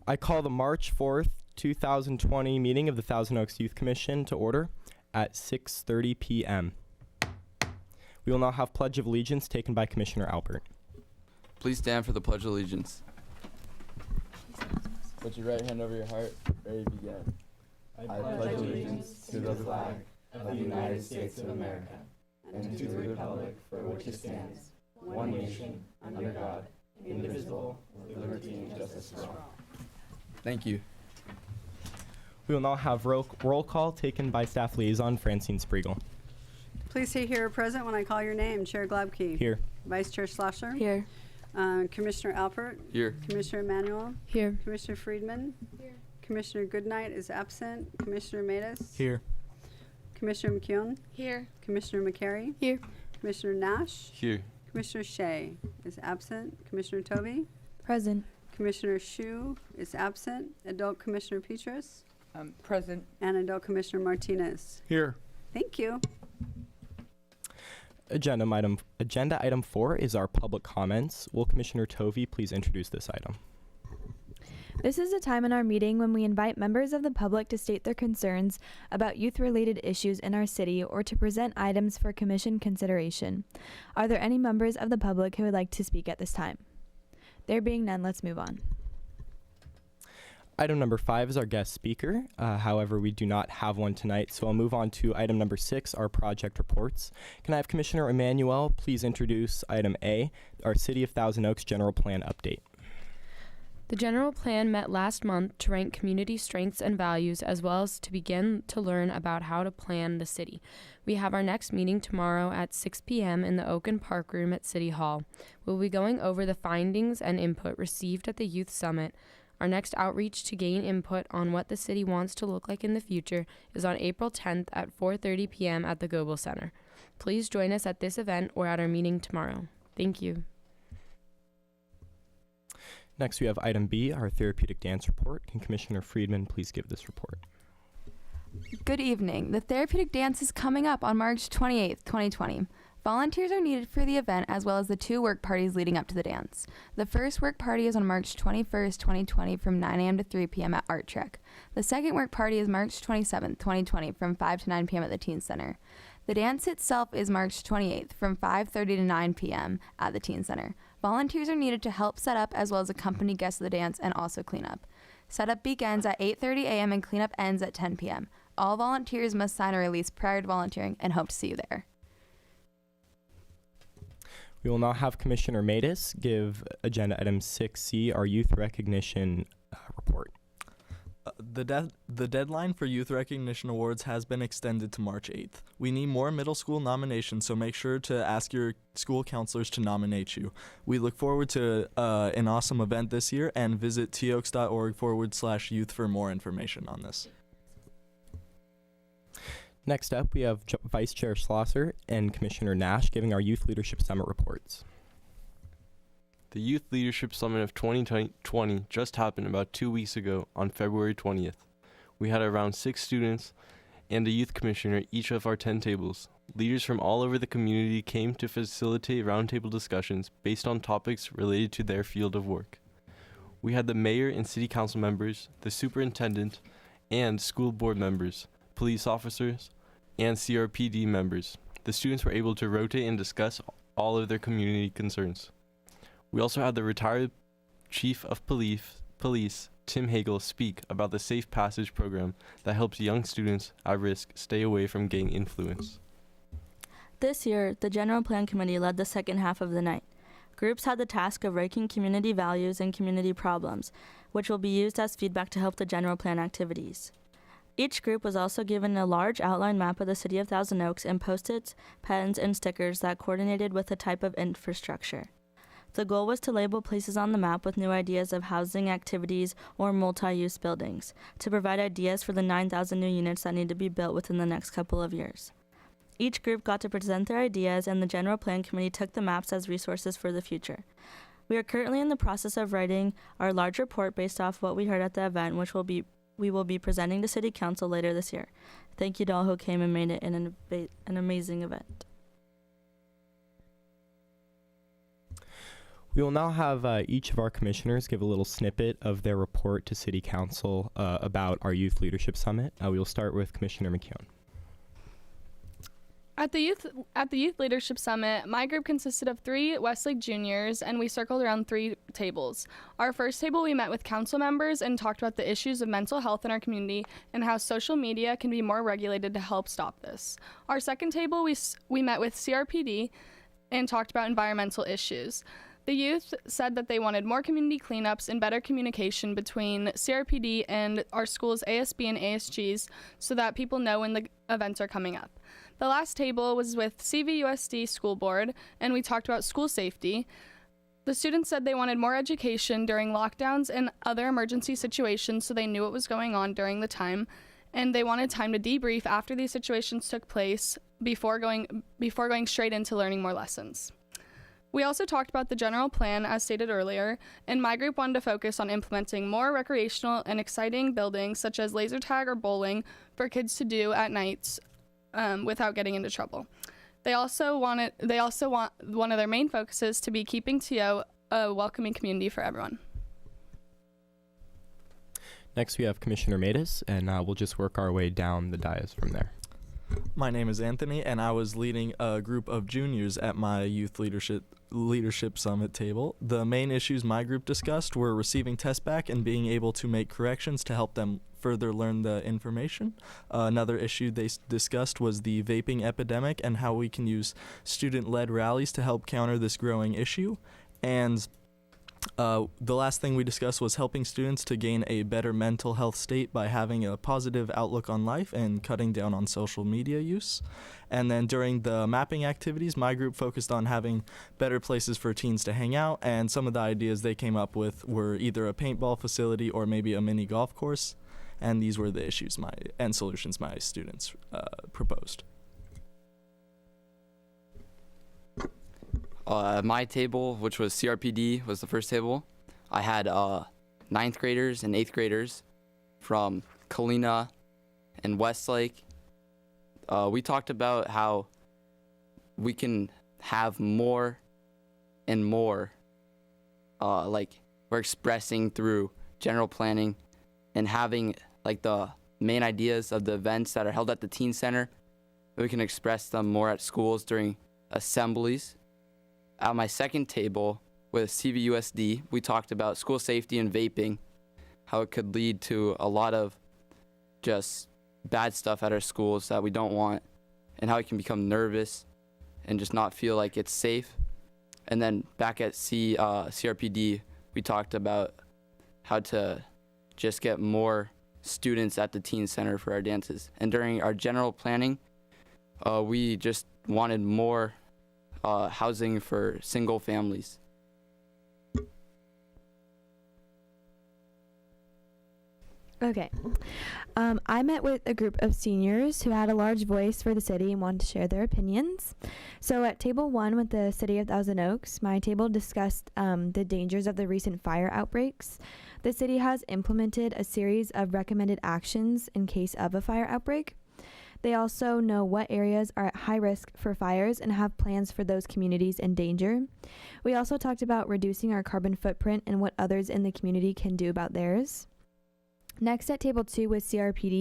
I call the March 4th, 2020 meeting of the Thousand Oaks Youth Commission to order at 6:30 p.m. We will now have Pledge of Allegiance taken by Commissioner Albert. Please stand for the Pledge of Allegiance. Put your right hand over your heart. Ready to begin. I pledge allegiance to the flag of the United States of America and to the republic for which it stands, one nation, under God, indivisible, with liberty and justice for all. Thank you. We will now have roll call taken by Staff Liaison Francine Spriegel. Please say here present when I call your name. Chair Glabke. Here. Vice Chair Schlosser. Here. Commissioner Alpert. Here. Commissioner Emanuel. Here. Commissioner Friedman. Here. Commissioner Goodnight is absent. Commissioner Matus. Here. Commissioner McKeown. Here. Commissioner McCary. Here. Commissioner Nash. Here. Commissioner Shea is absent. Commissioner Tovey. Present. Commissioner Shu is absent. Adult Commissioner Petrus. Present. And Adult Commissioner Martinez. Here. Thank you. Agenda item 4 is our public comments. Will Commissioner Tovey please introduce this item? This is a time in our meeting when we invite members of the public to state their concerns about youth-related issues in our city or to present items for commission consideration. Are there any members of the public who would like to speak at this time? There being none, let's move on. Item number 5 is our guest speaker. However, we do not have one tonight, so I'll move on to item number 6, our project reports. Can I have Commissioner Emanuel please introduce item A, our City of Thousand Oaks General Plan update? The general plan met last month to rank community strengths and values as well as to begin to learn about how to plan the city. We have our next meeting tomorrow at 6 p.m. in the Oaken Park Room at City Hall. We'll be going over the findings and input received at the Youth Summit. Our next outreach to gain input on what the city wants to look like in the future is on April 10th at 4:30 p.m. at the Goebel Center. Please join us at this event or at our meeting tomorrow. Thank you. Next, we have item B, our therapeutic dance report. Can Commissioner Friedman please give this report? Good evening. The therapeutic dance is coming up on March 28th, 2020. Volunteers are needed for the event as well as the 2 work parties leading up to the dance. The first work party is on March 21st, 2020 from 9 a.m. to 3 p.m. at Art Trek. The second work party is March 27th, 2020 from 5 to 9 p.m. at the Teen Center. The dance itself is March 28th from 5:30 to 9 p.m. at the Teen Center. Volunteers are needed to help set up as well as accompany guests of the dance and also clean up. Setup begins at 8:30 a.m. and cleanup ends at 10 p.m. All volunteers must sign a release prior to volunteering and hope to see you there. We will now have Commissioner Matus give agenda item 6C, our youth recognition report. The deadline for Youth Recognition Awards has been extended to March 8th. We need more middle school nominations, so make sure to ask your school counselors to nominate you. We look forward to an awesome event this year, and visit toaks.org/youth for more information on this. Next up, we have Vice Chair Schlosser and Commissioner Nash giving our Youth Leadership Summit reports. The Youth Leadership Summit of 2020 just happened about 2 weeks ago on February 20th. We had around 6 students and a youth commissioner at each of our 10 tables. Leaders from all over the community came to facilitate roundtable discussions based on topics related to their field of work. We had the mayor and city council members, the superintendent, and school board members, police officers, and CRPD members. The students were able to rotate and discuss all of their community concerns. We also had the retired Chief of Police, Tim Hagel, speak about the Safe Passage program that helps young students at risk stay away from gang influence. This year, the General Plan Committee led the second half of the night. Groups had the task of ranking community values and community problems, which will be used as feedback to help the General Plan activities. Each group was also given a large outline map of the City of Thousand Oaks and Post-its, pens, and stickers that coordinated with the type of infrastructure. The goal was to label places on the map with new ideas of housing activities or multi-use buildings, to provide ideas for the 9,000 new units that need to be built within the next couple of years. Each group got to present their ideas, and the General Plan Committee took the maps as resources for the future. We are currently in the process of writing our large report based off what we heard at the event, which we will be presenting to City Council later this year. Thank you to all who came and made it an amazing event. We will now have each of our commissioners give a little snippet of their report to City Council about our Youth Leadership Summit. We will start with Commissioner McKeown. At the Youth Leadership Summit, my group consisted of 3 Westlake juniors, and we circled around 3 tables. Our first table, we met with council members and talked about the issues of mental health in our community and how social media can be more regulated to help stop this. Our second table, we met with CRPD and talked about environmental issues. The youth said that they wanted more community cleanups and better communication between CRPD and our school's ASB and ASGs so that people know when the events are coming up. The last table was with CVUSD School Board, and we talked about school safety. The students said they wanted more education during lockdowns and other emergency situations so they knew what was going on during the time, and they wanted time to debrief after these situations took place before going straight into learning more lessons. We also talked about the general plan, as stated earlier, and my group wanted to focus on implementing more recreational and exciting buildings such as laser tag or bowling for kids to do at nights without getting into trouble. They also want one of their main focuses to be keeping TO a welcoming community for everyone. Next, we have Commissioner Matus, and we'll just work our way down the dais from there. My name is Anthony, and I was leading a group of juniors at my Youth Leadership Summit table. The main issues my group discussed were receiving tests back and being able to make corrections to help them further learn the information. Another issue they discussed was the vaping epidemic and how we can use student-led rallies to help counter this growing issue. And the last thing we discussed was helping students to gain a better mental health state by having a positive outlook on life and cutting down on social media use. And then during the mapping activities, my group focused on having better places for teens to hang out, and some of the ideas they came up with were either a paintball facility or maybe a mini golf course. And these were the issues and solutions my students proposed. My table, which was CRPD, was the first table. I had 9th graders and 8th graders from Kalina and Westlake. We talked about how we can have more and more, like we're expressing through general planning and having like the main ideas of the events that are held at the teen center. We can express them more at schools during assemblies. At my second table with CVUSD, we talked about school safety and vaping, how it could lead to a lot of just bad stuff at our schools that we don't want, and how we can become nervous and just not feel like it's safe. And then back at CRPD, we talked about how to just get more students at the teen center for our dances. And during our general planning, we just wanted more housing for single families. Okay. I met with a group of seniors who had a large voice for the city and wanted to share their opinions. So at table 1 with the City of Thousand Oaks, my table discussed the dangers of the recent fire outbreaks. The city has implemented a series of recommended actions in case of a fire outbreak. They also know what areas are at high risk for fires and have plans for those communities in danger. We also talked about reducing our carbon footprint and what others in the community can do about theirs. Next at table 2 with CRPD,